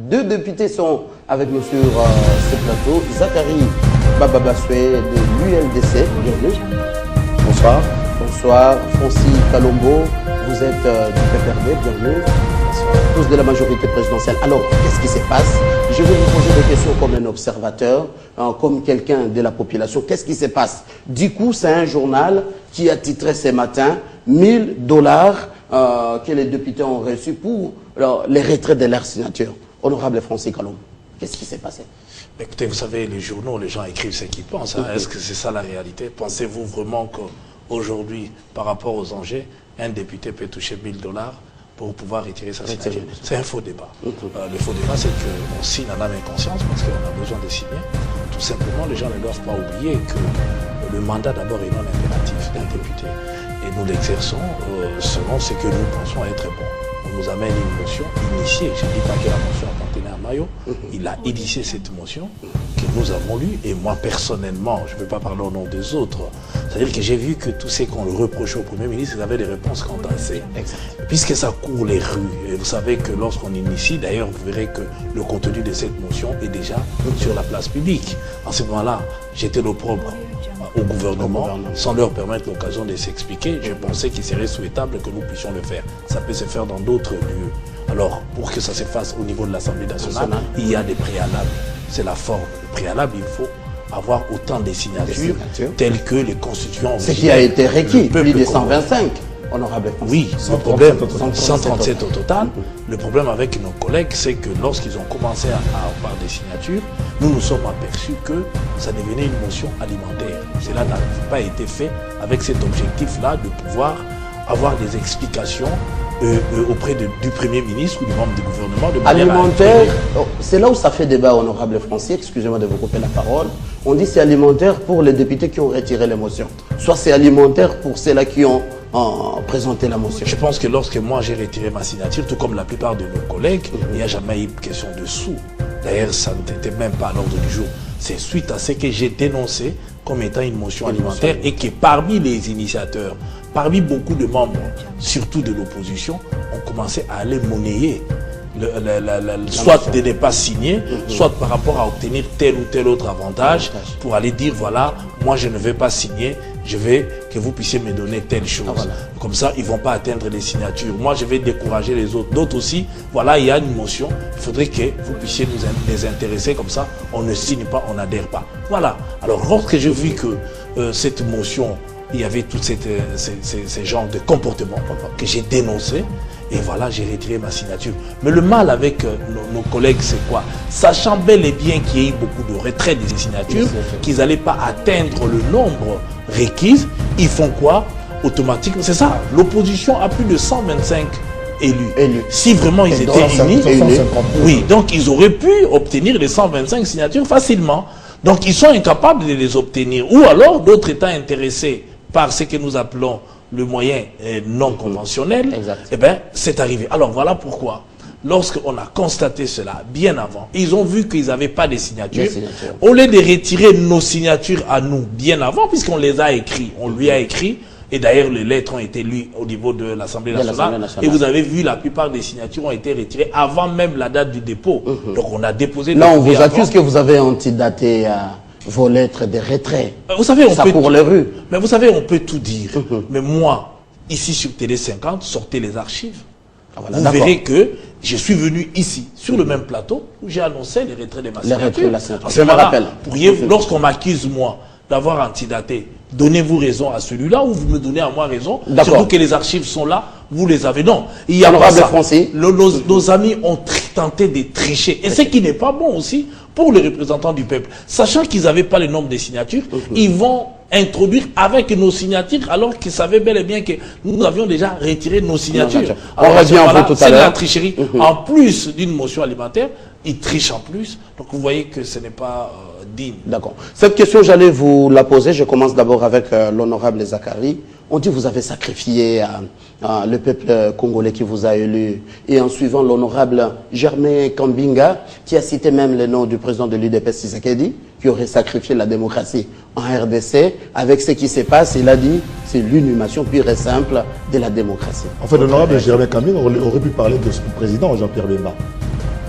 Deux députés sont avec nous sur ce plateau. Zachary Bababasoué de l'ULDC, bienvenue. Bonsoir. Bonsoir. Francis Kalombo, vous êtes du PPRD, bienvenue. Tous de la majorité présidentielle. Alors, qu'est-ce qui se passe? Je vais vous poser des questions comme un observateur, comme quelqu'un de la population. Qu'est-ce qui se passe? Du coup, c'est un journal qui a titré ce matin 1000 $ que les députés ont reçus pour les retraits de leur signature. Honorable Francis Kalombo, qu'est-ce qui s'est passé? Écoutez, vous savez, les journaux, les gens écrivent ce qu'ils pensent. Hein. Est-ce que c'est ça la réalité? Pensez-vous vraiment qu'aujourd'hui, par rapport aux enjeux, un député peut toucher 1000 $ pour pouvoir retirer sa signature? C'est un faux débat. Le faux débat, c'est qu'on signe en âme et conscience parce qu'on a besoin de signer. Tout simplement, les gens ne doivent pas oublier que le mandat d'abord est non impératif d'un député. Et nous l'exerçons selon ce que nous pensons être bon. On nous amène une motion initiée. Je ne dis pas que la motion appartenait à Mayo. Il a initié cette motion que nous avons lue. Et moi, personnellement, je ne peux pas parler au nom des autres. C'est-à-dire que j'ai vu que tous ceux qu'on le reprochait au Premier ministre, ils avaient des réponses condensées. Puisque ça court les rues. Et vous savez que lorsqu'on initie, d'ailleurs, vous verrez que le contenu de cette motion est déjà sur la place publique. En ce moment-là, j'étais l'opprobre au gouvernement, sans leur permettre l'occasion de s'expliquer. Je pensais qu'il serait souhaitable que nous puissions le faire. Ça peut se faire dans d'autres lieux. Alors, pour que ça se fasse au niveau de l'Assemblée nationale, il y a des préalables. C'est la forme. Le préalable, il faut avoir autant de signatures telles que les constituants. Ce qui a été requis, plus de 125. Honorable. Oui, le problème, 137 au total. Le problème avec nos collègues, c'est que lorsqu'ils ont commencé à avoir des signatures, nous nous sommes aperçus que ça devenait une motion alimentaire. Cela n'a pas été fait avec cet objectif-là de pouvoir avoir des explications auprès du Premier ministre ou du membre du gouvernement. De alimentaire, c'est là où ça fait débat, honorable Francis, excusez-moi de vous couper la parole. On dit c'est alimentaire pour les députés qui ont retiré les motions. Soit c'est alimentaire pour ceux-là qui ont présenter la motion. Je pense que lorsque moi j'ai retiré ma signature, tout comme la plupart de nos collègues, il n'y a jamais eu question de sous. D'ailleurs, ça n'était même pas à l'ordre du jour. C'est suite à ce que j'ai dénoncé comme étant une motion alimentaire et que parmi les initiateurs, parmi beaucoup de membres, surtout de l'opposition, on commençait à aller monnayer soit de ne pas signer, soit par rapport à obtenir tel ou tel autre avantage pour aller dire voilà, moi je ne vais pas signer, je veux que vous puissiez me donner telle chose. Comme ça, ils ne vont pas atteindre les signatures. Moi, je vais décourager les autres. D'autres aussi, voilà, il y a une motion, il faudrait que vous puissiez nous les intéresser, comme ça, on ne signe pas, on n'adhère pas. Voilà. Alors, lorsque j'ai vu que cette motion, il y avait tous ces genres de comportements que j'ai dénoncés, et voilà, j'ai retiré ma signature. Mais le mal avec nos collègues, c'est quoi? Sachant bel et bien qu'il y a eu beaucoup de retraits des signatures, qu'ils n'allaient pas atteindre le nombre requis, ils font quoi? Automatiquement, c'est ça. L'opposition a plus de 125 élus. Si vraiment ils étaient unis, oui, donc ils auraient pu obtenir les 125 signatures facilement. Donc ils sont incapables de les obtenir. Ou alors, d'autres étant intéressés par ce que nous appelons le moyen non conventionnel, eh bien, c'est arrivé. Alors voilà pourquoi, lorsqu'on a constaté cela bien avant, ils ont vu qu'ils n'avaient pas de signatures. Au lieu de retirer nos signatures à nous bien avant, puisqu'on les a écrits, on lui a écrit, et d'ailleurs les lettres ont été lues au niveau de l'Assemblée nationale, et vous avez vu la plupart des signatures ont été retirées avant même la date du dépôt. Donc on a déposé... Là, on vous accuse que vous avez antidaté vos lettres de retrait. Vous savez, on peut pour les rues. Mais vous savez, on peut tout dire. Mais moi, ici sur Télé 50, sortez les archives. Vous verrez que je suis venu ici, sur le même plateau, où j'ai annoncé les retraits de ma signature. Je me rappelle. Lorsqu'on m'accuse, moi, d'avoir antidaté, donnez-vous raison à celui-là ou vous me donnez à moi raison. Surtout que les archives sont là, vous les avez. Non, il y a pas ça. Nos amis ont tenté de tricher. Et ce qui n'est pas bon aussi pour les représentants du peuple. Sachant qu'ils n'avaient pas le nombre de signatures, ils vont introduire avec nos signatures alors qu'ils savaient bel et bien que nous avions déjà retiré nos signatures. On revient un peu tout à l'heure. C'est de la tricherie. En plus d'une motion alimentaire, ils trichent en plus. Donc vous voyez que ce n'est pas digne. D'accord. Cette question, j'allais vous la poser. Je commence d'abord avec l'honorable Zachary. On dit que vous avez sacrifié le peuple congolais qui vous a élu. Et en suivant l'honorable Germain Kambinga, qui a cité même le nom du président de l'UDPS Tshisekedi, qui aurait sacrifié la démocratie en RDC. Avec ce qui se passe, il a dit c'est l'inhumation pure et simple de la démocratie. En fait, l'honorable Germain Kambinga aurait pu parler de son président, Jean-Pierre Bemba.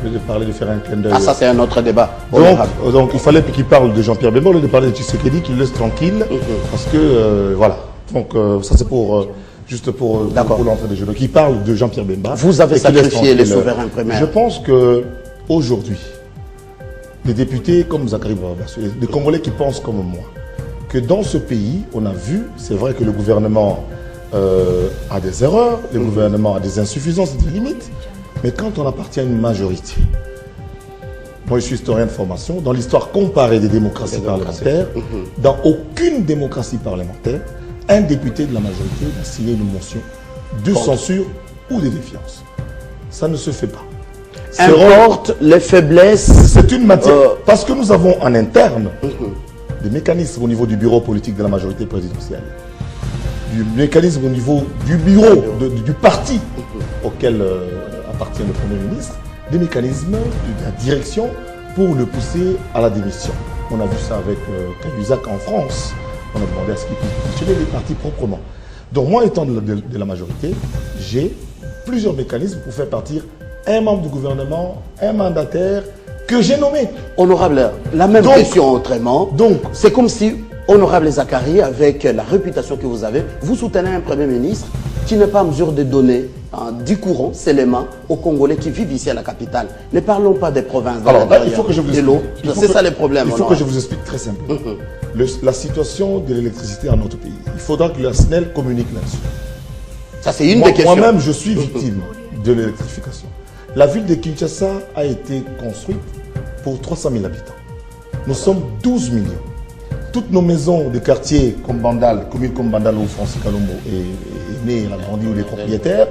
de parler, de faire un clin d'œil. Ah, ça c'est un autre débat. Donc il fallait qu'il parle de Jean-Pierre Bemba, au lieu de parler de Tshisekedi, qu'il laisse tranquille, parce que, voilà. Donc ça c'est pour... juste pour l'entrée des jeux. Donc il parle de Jean-Pierre Bemba. Vous avez sacrifié les souverains primaires. Je pense que aujourd'hui, des députés comme Zakari Babassou, des Congolais qui pensent comme moi, que dans ce pays, on a vu, c'est vrai que le gouvernement a des erreurs, le gouvernement a des insuffisances, des limites, mais quand on appartient à une majorité, moi je suis historien de formation, dans l'histoire comparée des démocraties parlementaires, dans aucune démocratie parlementaire, un député de la majorité a signé une motion de censure ou de défiance. Ça ne se fait pas. Importe les faiblesses. C'est une matière. Parce que nous avons en interne des mécanismes au niveau du bureau politique de la majorité présidentielle, du mécanisme au niveau du bureau, du parti auquel appartient le Premier ministre, des mécanismes de la direction pour le pousser à la démission. On a vu ça avec Cahuzac en France. On a demandé à ce qu'il puisse fonctionner les partis proprement. Donc moi, étant de la majorité, j'ai plusieurs mécanismes pour faire partir un membre du gouvernement, un mandataire que j'ai nommé. Honorable, la même question autrement. Donc, c'est comme si, honorable Zakari, avec la réputation que vous avez, vous soutenez un Premier ministre qui n'est pas en mesure de donner du courant, seulement aux Congolais qui vivent ici à la capitale. Ne parlons pas des provinces. Alors là, il faut que je vous explique. C'est ça le problème. Il faut que je vous explique très simplement. La situation de l'électricité dans notre pays. Il faudra que la SNEL communique là-dessus. Ça, c'est une des questions. Moi-même, je suis victime de l'électrification. La ville de Kinshasa a été construite pour 300 000 habitants. Nous sommes 12 millions. Toutes nos maisons de quartier comme Bandal, commune comme Bandal où Francis Kalombo est né, il a grandi, où les propriétaires,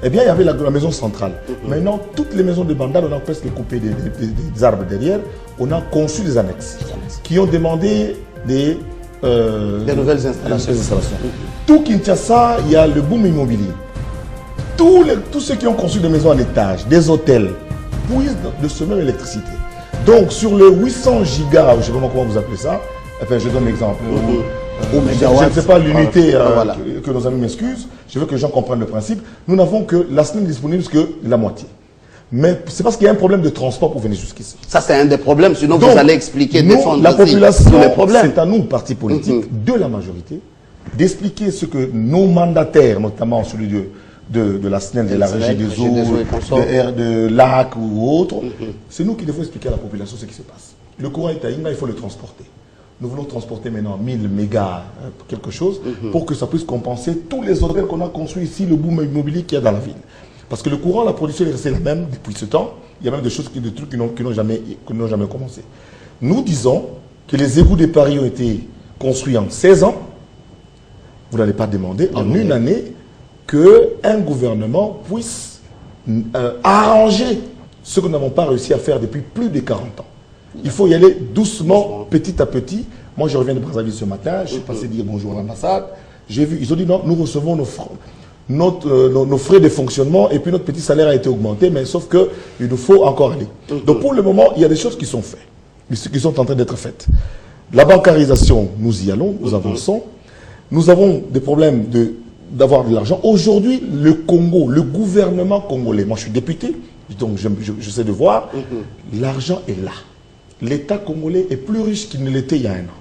eh bien, il y avait la maison centrale. Maintenant, toutes les maisons de Bandal, on a presque coupé des arbres derrière. On a conçu des annexes qui ont demandé des nouvelles installations. Tout Kinshasa, il y a le boom immobilier. Tous ceux qui ont construit des maisons à l'étage, des hôtels, puissent de ce même électricité. Donc, sur les 800 gigas, je ne sais pas comment vous appelez ça, enfin, je donne l'exemple. Je ne sais pas l'unité, que nos amis m'excusent. Je veux que les gens comprennent le principe. Nous n'avons que la semaine disponible que la moitié. Mais c'est parce qu'il y a un problème de transport pour venir jusqu'ici. Ça, c'est un des problèmes. Sinon, donc, vous allez expliquer, défendre la population, tous les problèmes. C'est à nous, partis politiques, de la majorité, d'expliquer ce que nos mandataires, notamment celui de la SNEL, de la Régie des eaux, de l'AC ou autres, c'est nous qui devons expliquer à la population ce qui se passe. Le courant est à Inga, il faut le transporter. Nous voulons transporter maintenant 1000 mégas, quelque chose, pour que ça puisse compenser tous les hôtels qu'on a construits ici, le boom immobilier qu'il y a dans la ville. Parce que le courant, la production est restée la même depuis ce temps. Il y a même des trucs qui n'ont jamais commencé. Nous disons que les égouts de Paris ont été construits en 16 ans. Vous n'allez pas demander en une année qu'un gouvernement puisse arranger ce que nous n'avons pas réussi à faire depuis plus de 40 ans. Il faut y aller doucement, petit à petit. Moi, je reviens de Brazzaville ce matin. Je suis passé dire bonjour à l'ambassade. J'ai vu, ils ont dit non, nous recevons nos frais de fonctionnement et puis notre petit salaire a été augmenté, mais sauf qu'il nous faut encore aller. Donc pour le moment, il y a des choses qui sont faites, qui sont en train d'être faites. La bancarisation, nous y allons, nous avançons. Nous avons des problèmes d'avoir de l'argent. Aujourd'hui, le Congo, le gouvernement congolais, moi je suis député, donc je sais de voir, l'argent est là. L'État congolais est plus riche qu'il ne l'était il y a un an.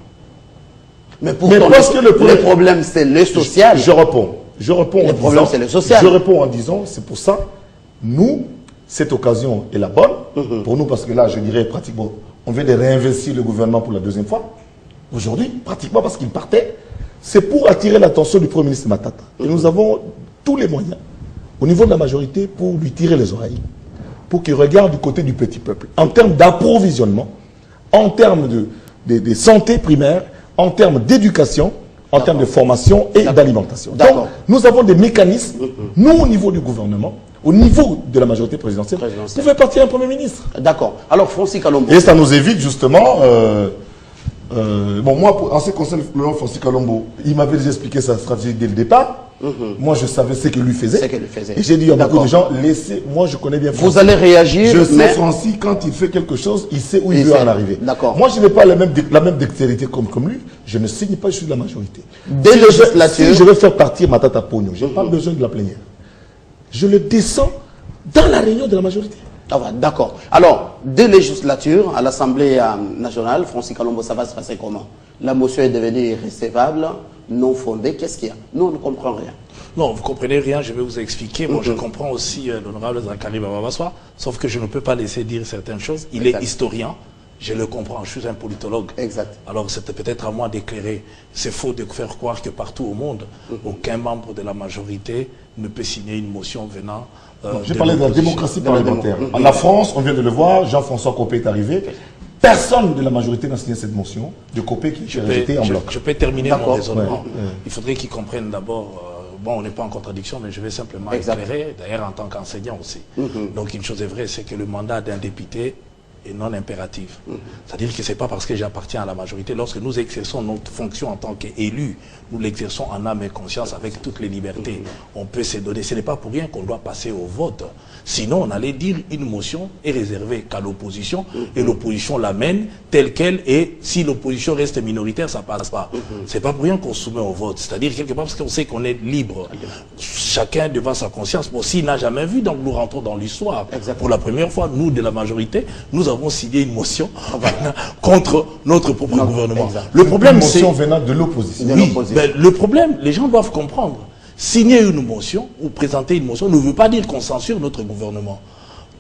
Mais pourtant, le problème, c'est le social. Je réponds. Le problème, c'est le social. Je réponds en disant, c'est pour ça, nous, cette occasion est la bonne, pour nous, parce que là, je dirais pratiquement, on vient de réinvestir le gouvernement pour la deuxième fois. Aujourd'hui, pratiquement parce qu'il partait, c'est pour attirer l'attention du Premier ministre Matata. Et nous avons tous les moyens, au niveau de la majorité, pour lui tirer les oreilles, pour qu'il regarde du côté du petit peuple, en termes d'approvisionnement, en termes de santé primaire, en termes d'éducation, en termes de formation et d'alimentation. Donc, nous avons des mécanismes, nous, au niveau du gouvernement, au niveau de la majorité présidentielle, pour faire partir un Premier ministre. D'accord. Alors, Francis Kalombo. Et ça nous évite justement... bon, moi, en ce qui concerne le nom Francis Kalombo, il m'avait déjà expliqué sa stratégie dès le départ. Moi, je savais ce que lui faisait. Et j'ai dit à beaucoup de gens, laissez, moi, je connais bien Francis. Vous allez réagir. Je sais, Francis, quand il fait quelque chose, il sait où il veut en arriver. Moi, je n'ai pas la même dextérité comme lui. Je ne signe pas, je suis de la majorité. Si je veux faire partir Matata Pogno, je n'ai pas besoin de la plénière. Je le descends dans la réunion de la majorité. Ah, d'accord. Alors, deux législatures à l'Assemblée nationale, Francis Kalombo, ça va se passer comment? La motion est devenue irrécevable, non fondée. Qu'est-ce qu'il y a? Nous, on ne comprend rien. Non, vous comprenez rien, je vais vous expliquer. Moi, je comprends aussi l'honorable Zakari Bababaswa, sauf que je ne peux pas laisser dire certaines choses. Il est historien, je le comprends, je suis un politologue. Exact. Alors, c'était peut-être à moi d'éclairer. C'est faux de faire croire que partout au monde, aucun membre de la majorité ne peut signer une motion venant... J'ai parlé de la démocratie parlementaire. En la France, on vient de le voir, Jean-François Copé est arrivé. Personne de la majorité n'a signé cette motion de Copé qui est rejeté en bloc. Je peux terminer mon raisonnement. Ouais. Il faudrait qu'ils comprennent d'abord, bon, on n'est pas en contradiction, mais je vais simplement éclairer, d'ailleurs en tant qu'enseignant aussi. Donc une chose est vraie, c'est que le mandat d'un député est non impératif. C'est-à-dire que ce n'est pas parce que j'appartiens à la majorité. Lorsque nous exerçons notre fonction en tant qu'élus, nous l'exerçons en âme et conscience avec toutes les libertés. On peut se donner. Ce n'est pas pour rien qu'on doit passer au vote. Sinon, on allait dire une motion est réservée qu'à l'opposition et l'opposition l'amène telle qu'elle et si l'opposition reste minoritaire, ça ne passe pas. C'est pas pour rien qu'on soumet au vote. C'est-à-dire quelque part parce qu'on sait qu'on est libre. Chacun devant sa conscience. Bon, s'il n'a jamais vu, donc nous rentrons dans l'histoire. Pour la première fois, nous, de la majorité, nous avons signé une motion contre notre propre gouvernement. Le problème, c'est... Une motion venant de l'opposition. Oui, ben, le problème, les gens doivent comprendre. Signer une motion ou présenter une motion ne veut pas dire qu'on censure notre gouvernement.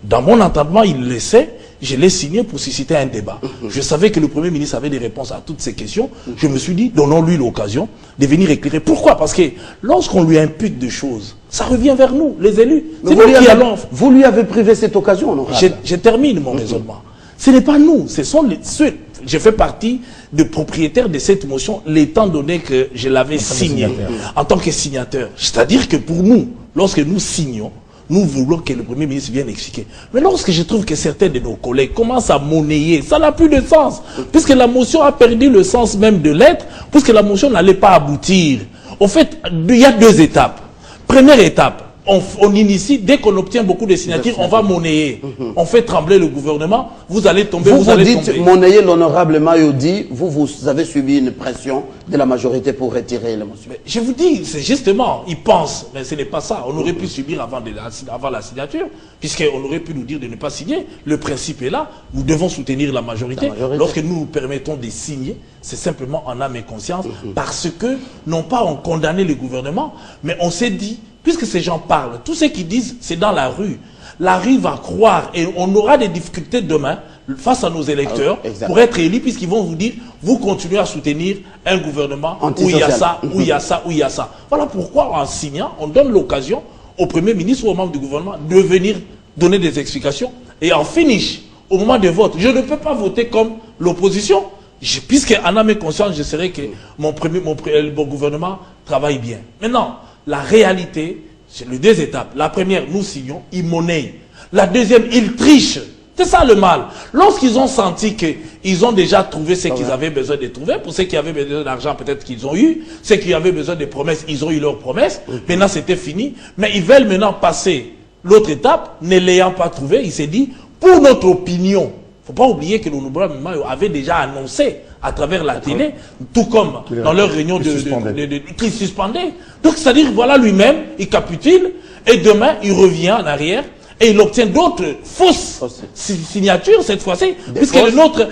Dans mon entendement, il le sait, je l'ai signé pour susciter un débat. Je savais que le Premier ministre avait des réponses à toutes ces questions. Je me suis dit, donnons-lui l'occasion de venir éclairer. Pourquoi? Parce que lorsqu'on lui impute des choses, ça revient vers nous, les élus. C'est nous qui allons... Vous lui avez privé cette occasion, honorable. Je termine mon raisonnement. Ce n'est pas nous, ce sont ceux... Je fais partie de propriétaires de cette motion, l'étant donné que je l'avais signée en tant que signateur. C'est-à-dire que pour nous, lorsque nous signons, nous voulons que le Premier ministre vienne expliquer. Mais lorsque je trouve que certains de nos collègues commencent à monnayer, ça n'a plus de sens. Puisque la motion a perdu le sens même de l'être, puisque la motion n'allait pas aboutir. En fait, il y a deux étapes. Première étape, on initie, dès qu'on obtient beaucoup de signatures, on va monnayer. On fait trembler le gouvernement, vous allez tomber, vous allez tomber. Vous dites monnayer l'honorable Mayodi, vous avez subi une pression de la majorité pour retirer la motion. Je vous dis, c'est justement, ils pensent, mais ce n'est pas ça. On aurait pu subir avant la signature, puisqu'on aurait pu nous dire de ne pas signer. Le principe est là, nous devons soutenir la majorité. Lorsque nous nous permettons de signer, c'est simplement en âme et conscience, parce que, non pas on condamnait le gouvernement, mais on s'est dit, puisque ces gens parlent, tout ce qu'ils disent, c'est dans la rue. La rue va croire et on aura des difficultés demain face à nos électeurs pour être élus, puisqu'ils vont vous dire, vous continuez à soutenir un gouvernement où il y a ça, où il y a ça, où il y a ça. Voilà pourquoi en signant, on donne l'occasion au Premier ministre ou aux membres du gouvernement de venir donner des explications. Et en finish, au moment de vote, je ne peux pas voter comme l'opposition, puisque en âme et conscience, je serai que mon gouvernement travaille bien. Maintenant, la réalité, c'est les deux étapes. La première, nous signons, ils monnaient. La deuxième, ils trichent. C'est ça le mal. Lorsqu'ils ont senti qu'ils ont déjà trouvé ce qu'ils avaient besoin de trouver, pour ceux qui avaient besoin d'argent, peut-être qu'ils ont eu, ceux qui avaient besoin de promesses, ils ont eu leurs promesses. Maintenant, c'était fini. Mais ils veulent maintenant passer l'autre étape, ne l'ayant pas trouvé. Il s'est dit, pour notre opinion, il ne faut pas oublier que l'honorable Mayo avait déjà annoncé à travers la télé, tout comme dans leur réunion qui suspendait. Donc, c'est-à-dire, voilà lui-même, il capitule, et demain, il revient en arrière, et il obtient d'autres fausses signatures, cette fois-ci, puisque le nôtre,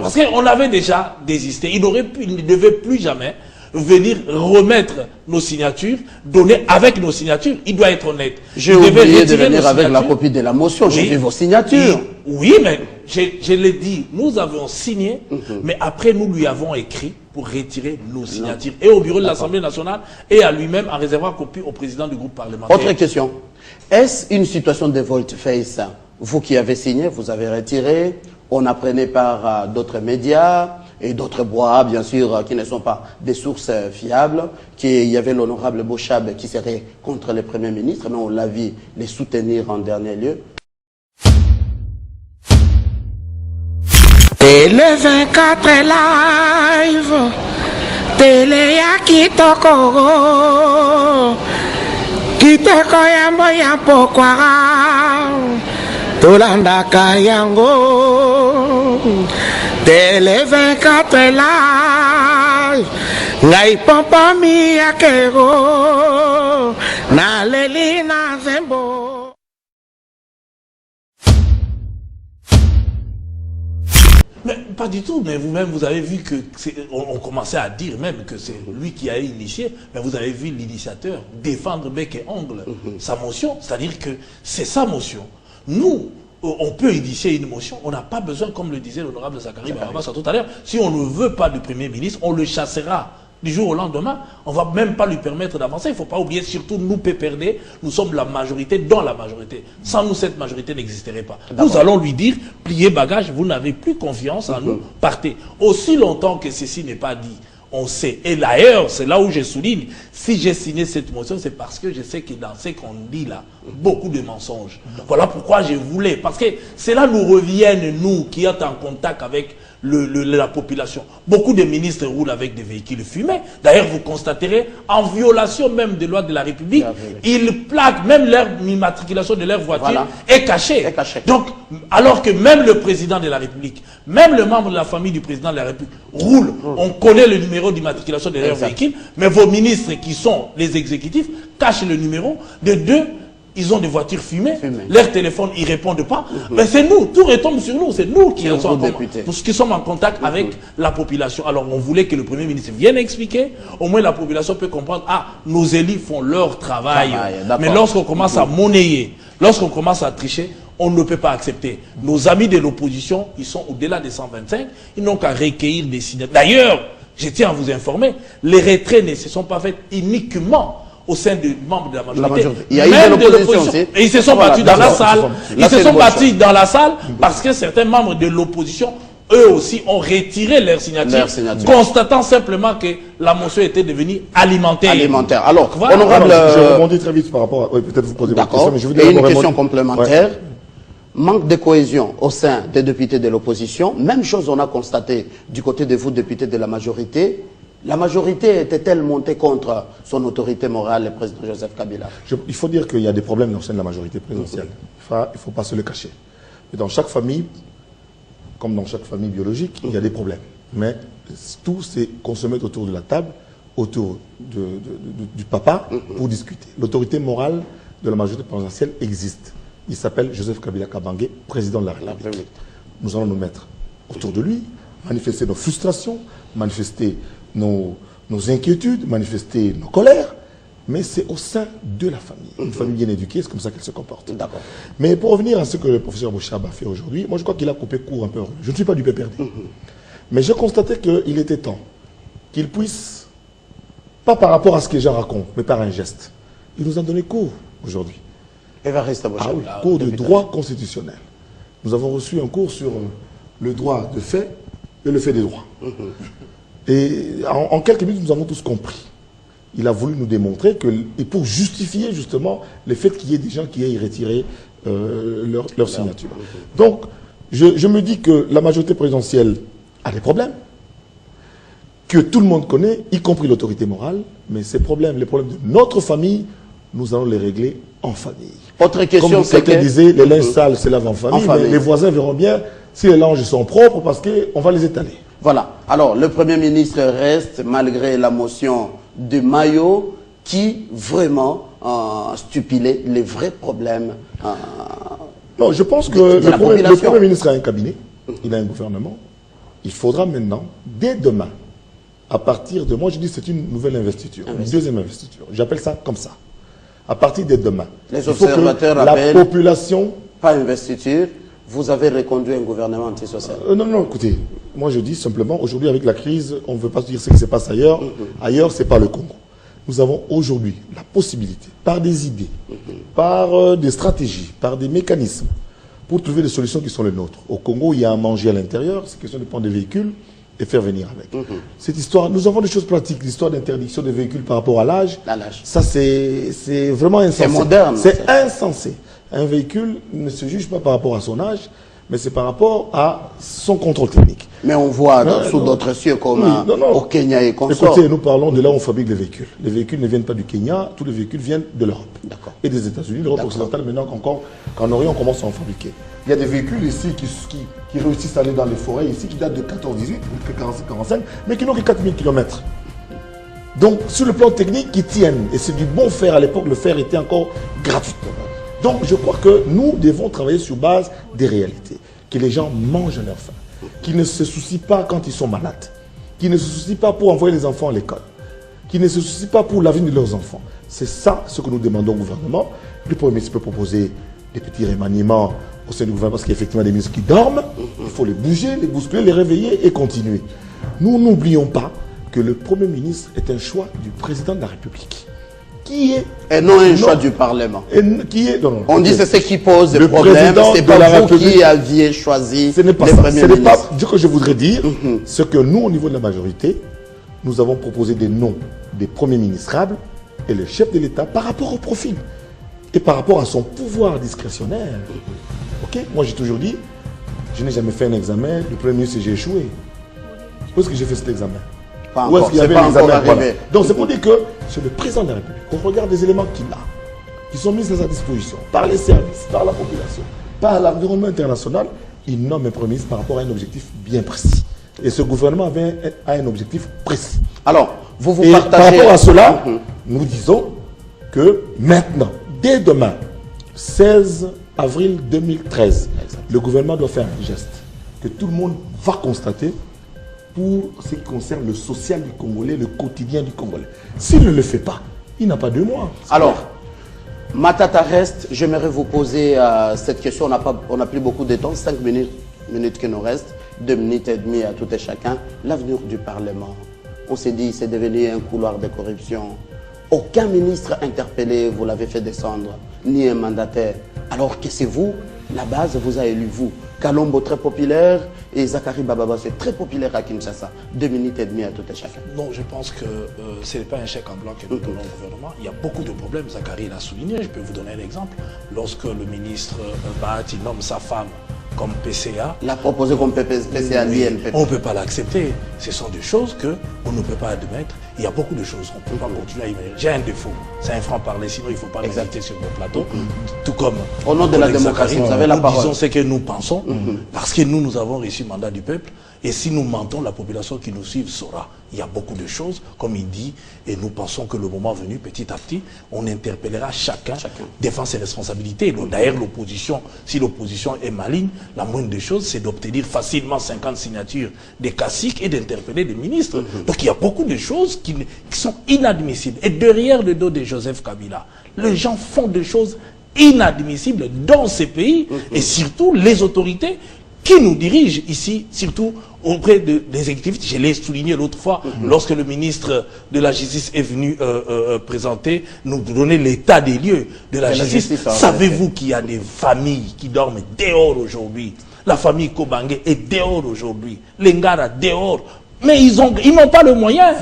parce qu'on avait déjà désisté. Il ne devait plus jamais venir remettre nos signatures, donner avec nos signatures. Il doit être honnête. J'ai oublié de venir avec la copie de la motion. J'ai vu vos signatures. Oui, mais je l'ai dit, nous avons signé, mais après nous lui avons écrit pour retirer nos signatures. Et au bureau de l'Assemblée nationale, et à lui-même en réservant copie au président du groupe parlementaire. Autre question. Est-ce une situation de volte-face? Vous qui avez signé, vous avez retiré, on apprenait par d'autres médias et d'autres bois, bien sûr, qui ne sont pas des sources fiables, qu'il y avait l'honorable Bochab qui serait contre le Premier ministre, mais on l'a vu les soutenir en dernier lieu. Télé 24 live, télé ya kitoko yambo ya pokwara, tolandaka yango. Télé 24 live, ngai pompami ya kero, na leli na zembo. pas du tout, mais vous-même, vous avez vu que on commençait à dire même que c'est lui qui a initié, mais vous avez vu l'initiateur défendre bec et ongle sa motion, c'est-à-dire que c'est sa motion. Nous, on peut initier une motion, on n'a pas besoin, comme le disait l'honorable Zakari Barabassa tout à l'heure, si on ne veut pas du Premier ministre, on le chassera du jour au lendemain, on ne va même pas lui permettre d'avancer. Il ne faut pas oublier, surtout nous, PPRD, nous sommes la majorité dans la majorité. Sans nous, cette majorité n'existerait pas. Nous allons lui dire, pliez bagage, vous n'avez plus confiance en nous, partez. Aussi longtemps que ceci n'est pas dit, on sait. Et d'ailleurs, c'est là où je souligne, si j'ai signé cette motion, c'est parce que je sais que dans ce qu'on dit là, beaucoup de mensonges. Voilà pourquoi je voulais. Parce que cela nous revienne, nous, qui sommes en contact avec la population. Beaucoup de ministres roulent avec des véhicules fumés. D'ailleurs, vous constaterez, en violation même des lois de la République, ils plaquent, même l'immatriculation de leur voiture est cachée. Donc, alors que même le président de la République, même le membre de la famille du président de la République roule, on connaît le numéro d'immatriculation de leur véhicule, mais vos ministres qui sont les exécutifs cachent le numéro de deux. Ils ont des voitures fumées, leurs téléphones, ils ne répondent pas. Mais c'est nous, tout retombe sur nous. C'est nous qui sommes en contact avec la population. Alors on voulait que le Premier ministre vienne expliquer. Au moins la population peut comprendre, ah, nos élus font leur travail. Mais lorsqu'on commence à monnayer, lorsqu'on commence à tricher, on ne peut pas accepter. Nos amis de l'opposition, ils sont au-delà des 125. Ils n'ont qu'à recueillir des signatures. D'ailleurs, je tiens à vous informer, les retraits ne se sont pas faits uniquement au sein des membres de la majorité. Il y a eu de l'opposition aussi. Et ils se sont battus dans la salle. Ils se sont battus dans la salle parce que certains membres de l'opposition, eux aussi, ont retiré leur signature, constatant simplement que la motion était devenue alimentaire. Alors, voilà. Honorable... je rebondis très vite par rapport à... Oui, peut-être vous posez votre question, mais je vous dis... Et une question complémentaire. Manque de cohésion au sein des députés de l'opposition. Même chose on a constaté du côté de vous, députés de la majorité. La majorité était-elle montée contre son autorité morale, le président Joseph Kabila? Il faut dire qu'il y a des problèmes au sein de la majorité présidentielle. Il ne faut pas se le cacher. Et dans chaque famille, comme dans chaque famille biologique, il y a des problèmes. Mais tout, c'est qu'on se mette autour de la table, autour du papa, pour discuter. L'autorité morale de la majorité présidentielle existe. Il s'appelle Joseph Kabila Kabange, président de la République. Nous allons nous mettre autour de lui, manifester nos frustrations, manifester nos inquiétudes, manifester nos colères, mais c'est au sein de la famille. Une famille bien éduquée, c'est comme ça qu'elle se comporte. Mais pour revenir à ce que le professeur Bouchab a fait aujourd'hui, moi je crois qu'il a coupé court un peu. Je ne suis pas du PPRD. Mais j'ai constaté qu'il était temps qu'il puisse, pas par rapport à ce que les gens racontent, mais par un geste. Il nous a donné cours aujourd'hui. Cours de droit constitutionnel. Nous avons reçu un cours sur le droit de fait et le fait des droits. Et en quelques minutes, nous avons tous compris. Il a voulu nous démontrer que, et pour justifier justement le fait qu'il y ait des gens qui aient retiré leur signature. Donc, je me dis que la majorité présidentielle a des problèmes, que tout le monde connaît, y compris l'autorité morale, mais ces problèmes, les problèmes de notre famille, nous allons les régler en famille. Autre question, comme quelqu'un disait, les linges sales se lavent en famille, mais les voisins verront bien si les linges sont propres parce qu'on va les étaler. Voilà. Alors, le Premier ministre reste, malgré la motion de Mayo, qui vraiment stupilait les vrais problèmes. Non, je pense que le Premier ministre a un cabinet, il a un gouvernement. Il faudra maintenant, dès demain, à partir de, moi je dis c'est une nouvelle investiture, une deuxième investiture. J'appelle ça comme ça. À partir de demain, les observateurs appellent la population... Pas investiture, vous avez reconduit un gouvernement antisocial. Non, écoutez, moi je dis simplement, aujourd'hui avec la crise, on ne veut pas dire ce qui se passe ailleurs. Ailleurs, ce n'est pas le Congo. Nous avons aujourd'hui la possibilité, par des idées, par des stratégies, par des mécanismes, pour trouver des solutions qui sont les nôtres. Au Congo, il y a à manger à l'intérieur, c'est question de prendre des véhicules et faire venir avec. Cette histoire, nous avons des choses pratiques, l'histoire d'interdiction des véhicules par rapport à l'âge. Ça, c'est vraiment insensé. C'est moderne. C'est insensé. Un véhicule ne se juge pas par rapport à son âge, mais c'est par rapport à son contrôle technique. Mais on voit sous d'autres cieux comme au Kenya et consorts. Écoutez, nous parlons de là où on fabrique les véhicules. Les véhicules ne viennent pas du Kenya, tous les véhicules viennent de l'Europe et des États-Unis, l'Europe occidentale, maintenant qu'en Orient, on commence à en fabriquer. Il y a des véhicules ici qui réussissent à aller dans les forêts ici, qui datent de 14-18, ou 45, mais qui n'ont que 4000 km. Donc, sur le plan technique, qui tiennent. Et c'est du bon fer. À l'époque, le fer était encore gratuit. Donc, je crois que nous devons travailler sur base des réalités. Que les gens mangent leur faim. qui ne se soucient pas quand ils sont malades, qui ne se soucient pas pour envoyer les enfants à l'école, qui ne se soucient pas pour l'avenir de leurs enfants. C'est ça ce que nous demandons au gouvernement. Le Premier ministre peut proposer des petits remaniements au sein du gouvernement, parce qu'il y a effectivement des ministres qui dorment. Il faut les bouger, les bousculer, les réveiller et continuer. Nous n'oublions pas que le Premier ministre est un choix du président de la République. Et non un choix du Parlement. On dit c'est ce qui pose des problèmes, c'est pas vous qui aviez choisi les premiers ministres. Ce que je voudrais dire, c'est que nous, au niveau de la majorité, nous avons proposé des noms des premiers ministrables et le chef de l'État par rapport au profil et par rapport à son pouvoir discrétionnaire. Ok? Moi, j'ai toujours dit, je n'ai jamais fait un examen, le Premier ministre, j'ai échoué. Où est-ce que j'ai fait cet examen? Où est-ce qu'il y avait un examen? Voilà. Donc, c'est pour dire que c'est le président de la République. On regarde des éléments qu'il a, qui sont mis à sa disposition par les services, par la population, par l'environnement international. Il nomme un Premier ministre par rapport à un objectif bien précis. Et ce gouvernement a un objectif précis. Alors, vous partagez... Par rapport à cela, nous disons que maintenant, dès demain, 16 avril 2013, le gouvernement doit faire un geste que tout le monde va constater pour ce qui concerne le social du Congolais, le quotidien du Congolais. S'il ne le fait pas, il n'a pas 2 mois. Alors, Matata reste, j'aimerais vous poser cette question. On n'a plus beaucoup de temps, 5 minutes qui nous restent, 2 minutes et demie à tout et chacun. L'avenir du Parlement, on s'est dit, c'est devenu un couloir de corruption. Aucun ministre interpellé, vous l'avez fait descendre, ni un mandataire. Alors que c'est vous, la base vous a élu, vous. Kalombo très populaire et Zakari Bababa c'est très populaire à Kinshasa. 2 minutes et demie à tout et chacun. Non, je pense que ce n'est pas un chèque en blanc que nous donnons au gouvernement. Il y a beaucoup de problèmes, Zakari l'a souligné. Je peux vous donner un exemple. Lorsque le ministre Bahati nomme sa femme comme PCA. L'a proposé comme PCA l'INPP. On ne peut pas l'accepter. Ce sont des choses qu'on ne peut pas admettre. Il y a beaucoup de choses qu'on ne peut pas continuer à imaginer. J'ai un défaut, c'est un franc-parler, sinon il ne faut pas m'inviter sur le plateau. Tout comme au nom de la démocratie, vous avez la parole. Nous disons ce que nous pensons, parce que nous avons reçu le mandat du peuple. Et si nous mentons, la population qui nous suit saura. Il y a beaucoup de choses, comme il dit, et nous pensons que le moment venu, petit à petit, on interpellera chacun. Défend ses responsabilités. D'ailleurs, l'opposition, si l'opposition est maligne, la moindre des choses, c'est d'obtenir facilement 50 signatures des caciques et d'interpeller des ministres. Donc il y a beaucoup de choses qui sont inadmissibles. Et derrière le dos de Joseph Kabila, les gens font des choses inadmissibles dans ces pays, et surtout les autorités qui nous dirigent ici, surtout auprès des exécutifs. Je l'ai souligné l'autre fois, lorsque le ministre de la Justice est venu présenter, nous donner l'état des lieux de la justice. Savez-vous qu'il y a des familles qui dorment dehors aujourd'hui? La famille Kobange est dehors aujourd'hui. Lengara dehors. Mais ils n'ont pas le moyen.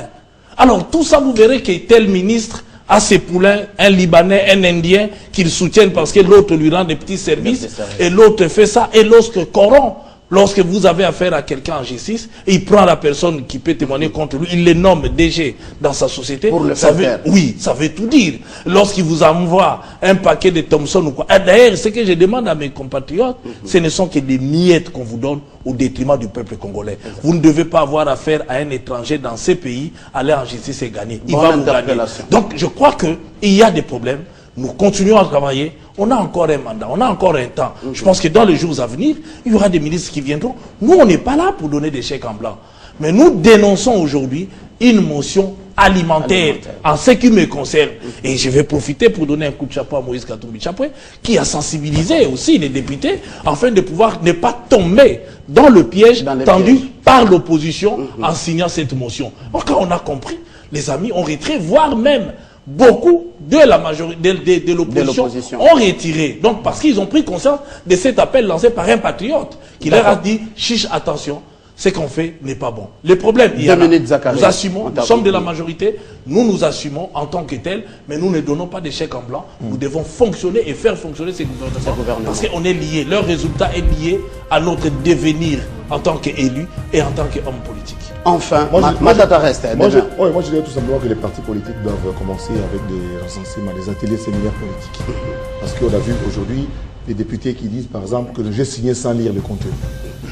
Alors tout ça, vous verrez que tel ministre a ses poulains, un Libanais, un Indien, qu'ils soutiennent parce que l'autre lui rend des petits services, et l'autre fait ça. Et lorsque vous avez affaire à quelqu'un en justice, il prend la personne qui peut témoigner contre lui, il les nomme DG dans sa société. Pour le faire. Oui, ça veut tout dire. Lorsqu'il vous envoie un paquet de Thomson ou quoi. D'ailleurs, ce que je demande à mes compatriotes, ce ne sont que des miettes qu'on vous donne au détriment du peuple congolais. Vous ne devez pas avoir affaire à un étranger dans ces pays, aller en justice et gagner. Il va vous gagner. Donc, je crois qu'il y a des problèmes. Nous continuons à travailler. On a encore un mandat, on a encore un temps. Je pense que dans les jours à venir, il y aura des ministres qui viendront. Nous, on n'est pas là pour donner des chèques en blanc. Mais nous dénonçons aujourd'hui une motion alimentaire en ce qui me concerne. Et je vais profiter pour donner un coup de chapeau à Moïse Katumbi Chapoué, qui a sensibilisé aussi les députés afin de pouvoir ne pas tomber dans le piège tendu par l'opposition en signant cette motion. Donc, quand on a compris, les amis ont retiré, voire même beaucoup de la majorité de l'opposition ont retiré. Donc, parce qu'ils ont pris conscience de cet appel lancé par un patriote qui leur a dit, chiche, attention, ce qu'on fait n'est pas bon. Le problème, il y a nous assumons, nous sommes de la majorité, nous assumons en tant que tel, mais nous ne donnons pas de chèques en blanc. Nous devons fonctionner et faire fonctionner ces gouvernements. Parce qu'on est liés, leur résultat est lié à notre devenir en tant qu'élu et en tant qu'homme politique. Enfin, Matata reste. Moi, je dirais tout simplement que les partis politiques doivent commencer avec des recensements, des ateliers séminaires politiques. Parce qu'on a vu aujourd'hui des députés qui disent, par exemple, que j'ai signé sans lire le contenu.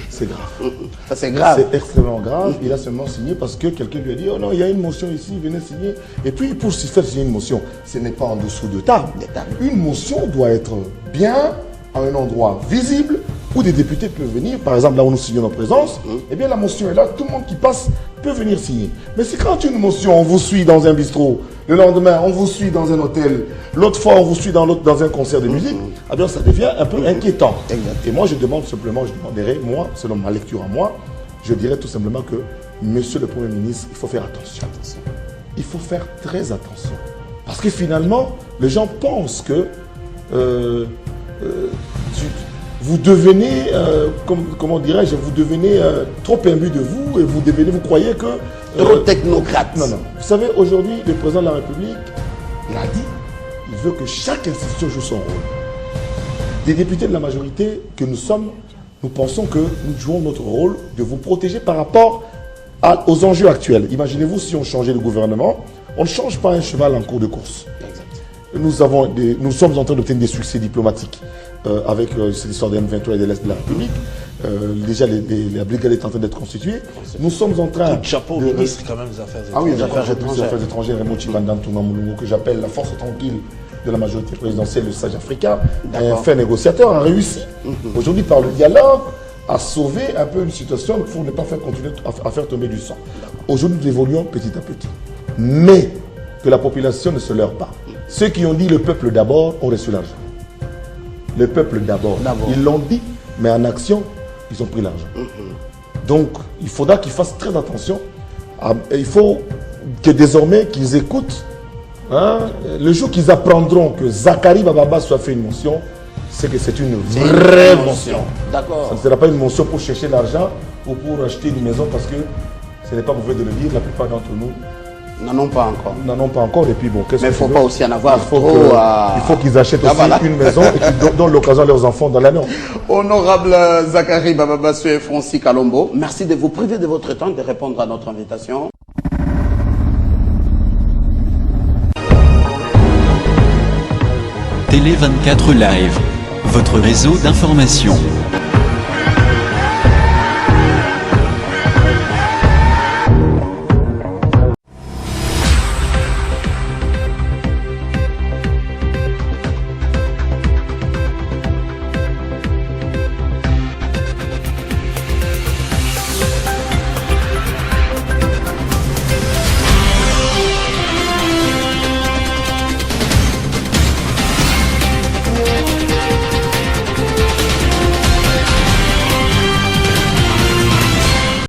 C'est grave. Ça, c'est grave. C'est extrêmement grave. Il a seulement signé parce que quelqu'un lui a dit, oh non, il y a une motion ici, venez signer. Et puis, pour faire signer une motion, ce n'est pas en dessous de table. Une motion doit être bien, à un endroit visible, où des députés peuvent venir, par exemple là où nous signons en présence, eh bien la motion est là, tout le monde qui passe peut venir signer. Mais c'est quand une motion, on vous suit dans un bistrot, le lendemain on vous suit dans un hôtel, l'autre fois on vous suit dans un concert de musique, eh bien ça devient un peu inquiétant. Et moi je demande simplement, je demanderai, moi, selon ma lecture à moi, je dirais tout simplement que, monsieur le Premier ministre, il faut faire attention. Il faut faire très attention. Parce que finalement, les gens pensent que vous devenez, comment dirais-je, vous devenez trop imbu de vous et vous croyez que... trop technocrate. Non, non. Vous savez, aujourd'hui, le président de la République l'a dit, il veut que chaque institution joue son rôle. Des députés de la majorité que nous sommes, nous pensons que nous jouons notre rôle de vous protéger par rapport aux enjeux actuels. Imaginez-vous si on changeait de gouvernement, on ne change pas un cheval en cours de course. Nous sommes en train d'obtenir des succès diplomatiques avec cette histoire des M23 et de l'Est de la République. Déjà, la brigade est en train d'être constituée. Nous sommes en train... Tout chapeau ministre quand même des Affaires étrangères. Ah oui, des Affaires étrangères, Raymond Tchibandantouna Moulungu, que j'appelle la force tranquille de la majorité présidentielle, le sage africain, un fait négociateur, a réussi, aujourd'hui par le dialogue, à sauver un peu une situation pour ne pas continuer à faire tomber du sang. Aujourd'hui, nous évoluons petit à petit. Mais que la population ne se leurre pas. Ceux qui ont dit le peuple d'abord ont reçu l'argent. Le peuple d'abord. Ils l'ont dit, mais en action, ils ont pris l'argent. Donc, il faudra qu'ils fassent très attention. Il faut que désormais, qu'ils écoutent. Le jour qu'ils apprendront que Zakari Bababa soit fait une mention, c'est que c'est une vraie mention. D'accord. Ça ne sera pas une mention pour chercher l'argent ou pour acheter une maison, parce que ce n'est pas mauvais de le dire, la plupart d'entre nous n'en ont pas encore. N'en ont pas encore. Et puis bon, mais il ne faut pas aussi en avoir trop. Il faut qu'ils achètent aussi une maison et qu'ils donnent l'occasion à leurs enfants dans l'année. Honorable Zakari Bababassou et Francis Kalombo, merci de vous priver de votre temps de répondre à notre invitation. Télé 24 Live, votre réseau d'information.